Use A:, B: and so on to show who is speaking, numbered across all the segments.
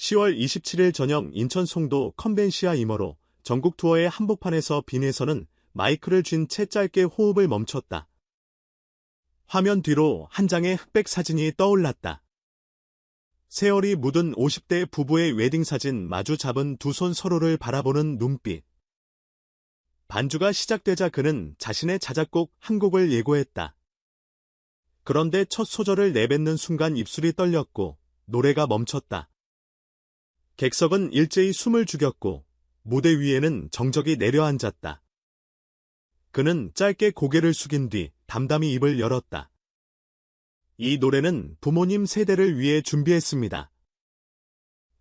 A: 10월 27일 저녁 인천 송도 컨벤시아 이머로 전국 투어의 한복판에서 빈에서는 마이크를 쥔 채 짧게 호흡을 멈췄다. 화면 뒤로 한 장의 흑백 사진이 떠올랐다. 세월이 묻은 50대 부부의 웨딩 사진, 마주 잡은 두 손 서로를 바라보는 눈빛. 반주가 시작되자 그는 자신의 자작곡 한 곡을 예고했다. 그런데 첫 소절을 내뱉는 순간 입술이 떨렸고 노래가 멈췄다. 객석은 일제히 숨을 죽였고 무대 위에는 정적이 내려앉았다. 그는 짧게 고개를 숙인 뒤 담담히 입을 열었다. 이 노래는 부모님 세대를 위해 준비했습니다.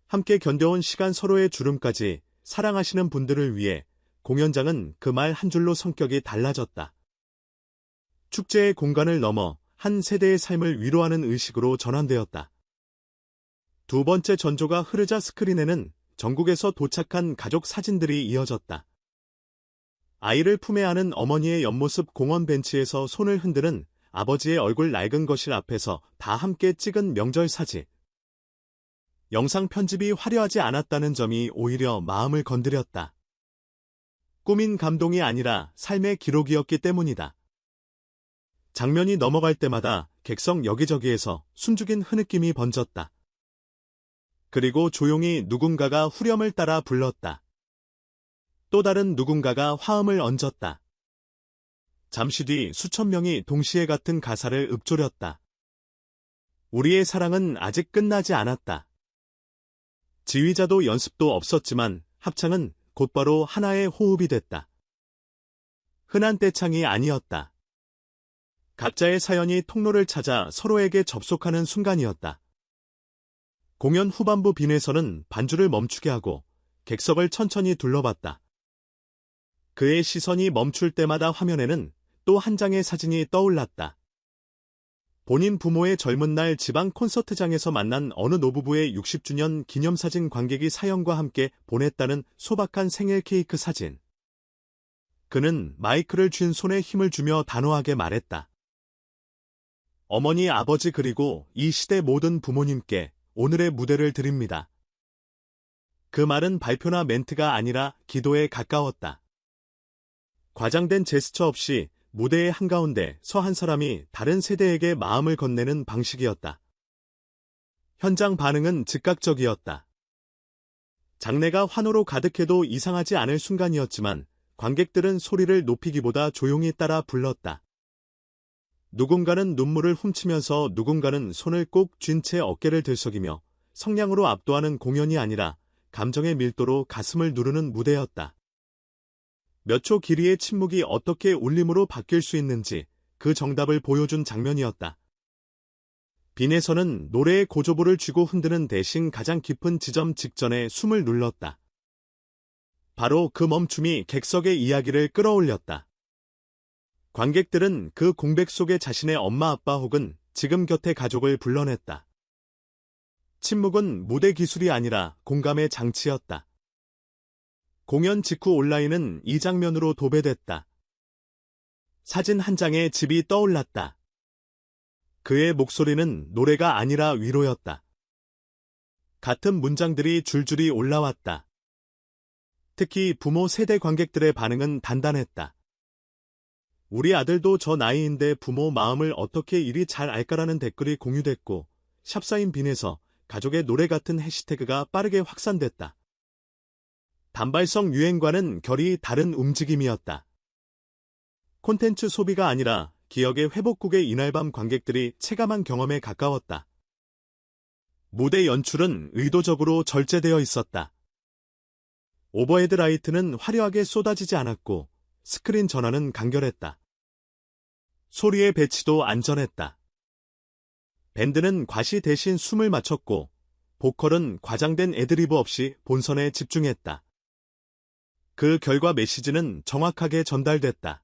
A: 함께 견뎌온 시간, 서로의 주름까지 사랑하시는 분들을 위해. 공연장은 그 말 한 줄로 성격이 달라졌다. 축제의 공간을 넘어 한 세대의 삶을 위로하는 의식으로 전환되었다. 두 번째 전조가 흐르자 스크린에는 전국에서 도착한 가족 사진들이 이어졌다. 아이를 품에 안은 어머니의 옆모습, 공원 벤치에서 손을 흔드는 아버지의 얼굴, 낡은 거실 앞에서 다 함께 찍은 명절 사진. 영상 편집이 화려하지 않았다는 점이 오히려 마음을 건드렸다. 꾸민 감동이 아니라 삶의 기록이었기 때문이다. 장면이 넘어갈 때마다 객석 여기저기에서 숨죽인 흐느낌이 번졌다. 그리고 조용히 누군가가 후렴을 따라 불렀다. 또 다른 누군가가 화음을 얹었다. 잠시 뒤 수천 명이 동시에 같은 가사를 읊조렸다. 우리의 사랑은 아직 끝나지 않았다. 지휘자도 연습도 없었지만 합창은 곧바로 하나의 호흡이 됐다. 흔한 떼창이 아니었다. 각자의 사연이 통로를 찾아 서로에게 접속하는 순간이었다. 공연 후반부 빈에서는 반주를 멈추게 하고 객석을 천천히 둘러봤다. 그의 시선이 멈출 때마다 화면에는 또 한 장의 사진이 떠올랐다. 본인 부모의 젊은 날 지방 콘서트장에서 만난 어느 노부부의 60주년 기념사진, 관객이 사연과 함께 보냈다는 소박한 생일 케이크 사진. 그는 마이크를 쥔 손에 힘을 주며 단호하게 말했다. 어머니, 아버지, 그리고 이 시대 모든 부모님께 오늘의 무대를 드립니다. 그 말은 발표나 멘트가 아니라 기도에 가까웠다. 과장된 제스처 없이 무대의 한가운데 서 한 사람이 다른 세대에게 마음을 건네는 방식이었다. 현장 반응은 즉각적이었다. 장내가 환호로 가득해도 이상하지 않을 순간이었지만 관객들은 소리를 높이기보다 조용히 따라 불렀다. 누군가는 눈물을 훔치면서 누군가는 손을 꼭 쥔 채 어깨를 들썩이며 성량으로 압도하는 공연이 아니라 감정의 밀도로 가슴을 누르는 무대였다. 몇 초 길이의 침묵이 어떻게 울림으로 바뀔 수 있는지 그 정답을 보여준 장면이었다. 빈에서는 노래의 고조부를 쥐고 흔드는 대신 가장 깊은 지점 직전에 숨을 눌렀다. 바로 그 멈춤이 객석의 이야기를 끌어올렸다. 관객들은 그 공백 속에 자신의 엄마, 아빠 혹은 지금 곁의 가족을 불러냈다. 침묵은 무대 기술이 아니라 공감의 장치였다. 공연 직후 온라인은 이 장면으로 도배됐다. 사진 한 장에 집이 떠올랐다. 그의 목소리는 노래가 아니라 위로였다. 같은 문장들이 줄줄이 올라왔다. 특히 부모 세대 관객들의 반응은 단단했다. 우리 아들도 저 나이인데 부모 마음을 어떻게 이리 잘 알까라는 댓글이 공유됐고 샵사인 빈에서 가족의 노래 같은 해시태그가 빠르게 확산됐다. 단발성 유행과는 결이 다른 움직임이었다. 콘텐츠 소비가 아니라 기억의 회복국의 이날 밤 관객들이 체감한 경험에 가까웠다. 무대 연출은 의도적으로 절제되어 있었다. 오버헤드 라이트는 화려하게 쏟아지지 않았고 스크린 전환은 간결했다. 소리의 배치도 안전했다. 밴드는 과시 대신 숨을 맞췄고 보컬은 과장된 애드리브 없이 본선에 집중했다. 그 결과 메시지는 정확하게 전달됐다.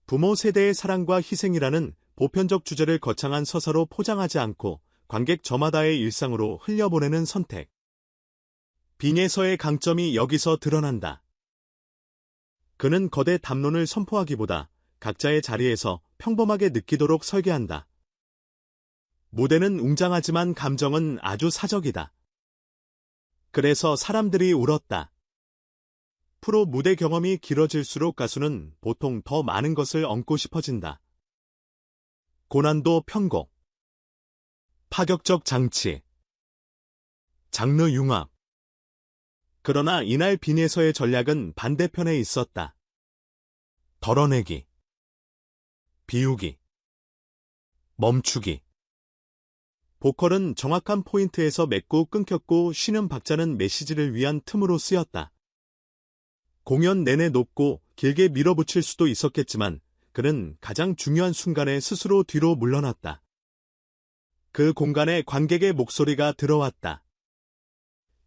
A: 부모 세대의 사랑과 희생이라는 보편적 주제를 거창한 서사로 포장하지 않고 관객 저마다의 일상으로 흘려보내는 선택. 빈에서의 강점이 여기서 드러난다. 그는 거대 담론을 선포하기보다 각자의 자리에서 평범하게 느끼도록 설계한다. 무대는 웅장하지만 감정은 아주 사적이다. 그래서 사람들이 울었다. 프로 무대 경험이 길어질수록 가수는 보통 더 많은 것을 얹고 싶어진다. 고난도 편곡, 파격적 장치, 장르 융합. 그러나 이날 빈에서의 전략은 반대편에 있었다. 덜어내기, 비우기, 멈추기. 보컬은 정확한 포인트에서 맺고 끊겼고 쉬는 박자는 메시지를 위한 틈으로 쓰였다. 공연 내내 높고 길게 밀어붙일 수도 있었겠지만 그는 가장 중요한 순간에 스스로 뒤로 물러났다. 그 공간에 관객의 목소리가 들어왔다.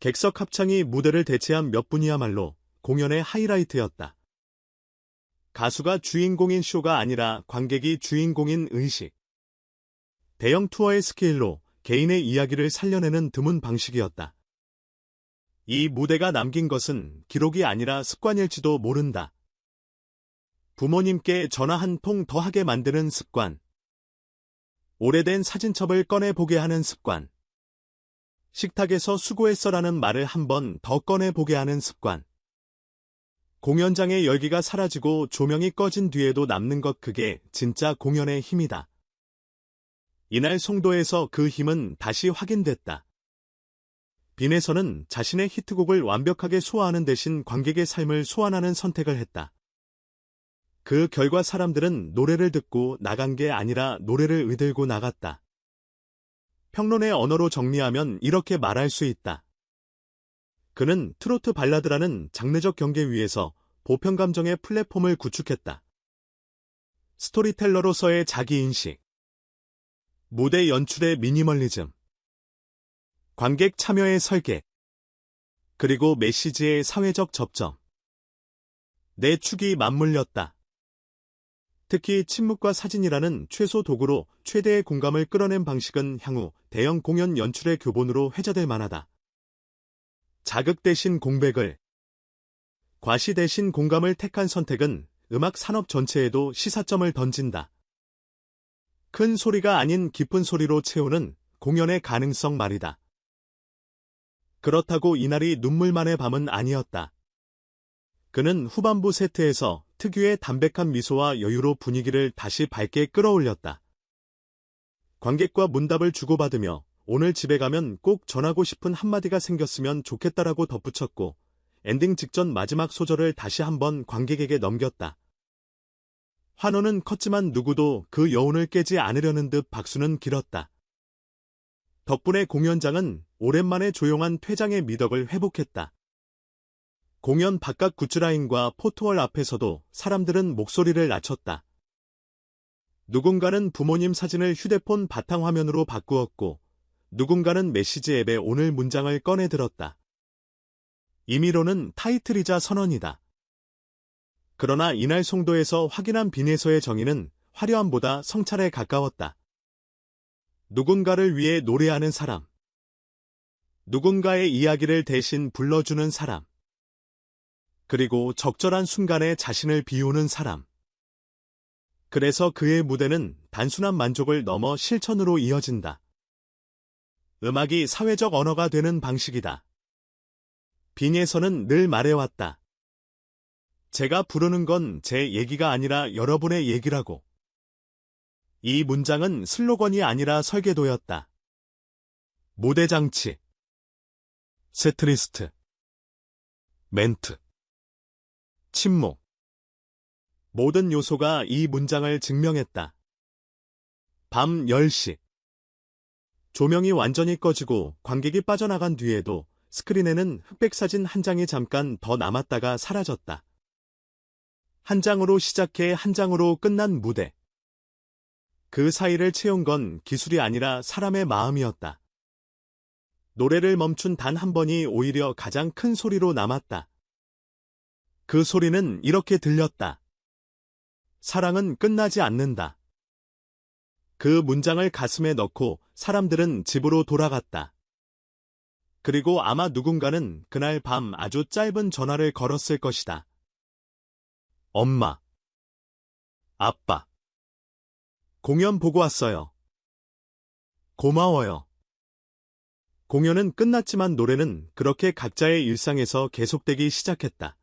A: 객석 합창이 무대를 대체한 몇 분이야말로 공연의 하이라이트였다. 가수가 주인공인 쇼가 아니라 관객이 주인공인 의식. 대형 투어의 스케일로 개인의 이야기를 살려내는 드문 방식이었다. 이 무대가 남긴 것은 기록이 아니라 습관일지도 모른다. 부모님께 전화 한 통 더 하게 만드는 습관. 오래된 사진첩을 꺼내보게 하는 습관. 식탁에서 수고했어라는 말을 한 번 더 꺼내보게 하는 습관. 공연장의 열기가 사라지고 조명이 꺼진 뒤에도 남는 것, 그게 진짜 공연의 힘이다. 이날 송도에서 그 힘은 다시 확인됐다. 빈에서는 자신의 히트곡을 완벽하게 소화하는 대신 관객의 삶을 소환하는 선택을 했다. 그 결과 사람들은 노래를 듣고 나간 게 아니라 노래를 의들고 나갔다. 평론의 언어로 정리하면 이렇게 말할 수 있다. 그는 트로트 발라드라는 장르적 경계 위에서 보편 감정의 플랫폼을 구축했다. 스토리텔러로서의 자기인식, 무대 연출의 미니멀리즘, 관객 참여의 설계, 그리고 메시지의 사회적 접점. 네 축이 맞물렸다. 특히 침묵과 사진이라는 최소 도구로 최대의 공감을 끌어낸 방식은 향후 대형 공연 연출의 교본으로 회자될 만하다. 자극 대신 공백을, 과시 대신 공감을 택한 선택은 음악 산업 전체에도 시사점을 던진다. 큰 소리가 아닌 깊은 소리로 채우는 공연의 가능성 말이다. 그렇다고 이날이 눈물만의 밤은 아니었다. 그는 후반부 세트에서 특유의 담백한 미소와 여유로 분위기를 다시 밝게 끌어올렸다. 관객과 문답을 주고받으며 오늘 집에 가면 꼭 전하고 싶은 한마디가 생겼으면 좋겠다라고 덧붙였고, 엔딩 직전 마지막 소절을 다시 한번 관객에게 넘겼다. 환호는 컸지만 누구도 그 여운을 깨지 않으려는 듯 박수는 길었다. 덕분에 공연장은 오랜만에 조용한 퇴장의 미덕을 회복했다. 공연 바깥 굿즈라인과 포토월 앞에서도 사람들은 목소리를 낮췄다. 누군가는 부모님 사진을 휴대폰 바탕화면으로 바꾸었고, 누군가는 메시지 앱에 오늘 문장을 꺼내들었다. 임의로는 타이틀이자 선언이다. 그러나 이날 송도에서 확인한 빈에서의 정의는 화려함보다 성찰에 가까웠다. 누군가를 위해 노래하는 사람. 누군가의 이야기를 대신 불러주는 사람. 그리고 적절한 순간에 자신을 비우는 사람. 그래서 그의 무대는 단순한 만족을 넘어 실천으로 이어진다. 음악이 사회적 언어가 되는 방식이다. 빈에서는 늘 말해왔다. 제가 부르는 건 제 얘기가 아니라 여러분의 얘기라고. 이 문장은 슬로건이 아니라 설계도였다. 무대 장치, 세트리스트, 멘트, 침묵. 모든 요소가 이 문장을 증명했다. 밤 10시. 조명이 완전히 꺼지고 관객이 빠져나간 뒤에도 스크린에는 흑백 사진 한 장이 잠깐 더 남았다가 사라졌다. 한 장으로 시작해 한 장으로 끝난 무대. 그 사이를 채운 건 기술이 아니라 사람의 마음이었다. 노래를 멈춘 단 한 번이 오히려 가장 큰 소리로 남았다. 그 소리는 이렇게 들렸다. 사랑은 끝나지 않는다. 그 문장을 가슴에 넣고 사람들은 집으로 돌아갔다. 그리고 아마 누군가는 그날 밤 아주 짧은 전화를 걸었을 것이다. 엄마, 아빠, 공연 보고 왔어요. 고마워요. 공연은 끝났지만 노래는 그렇게 각자의 일상에서 계속되기 시작했다.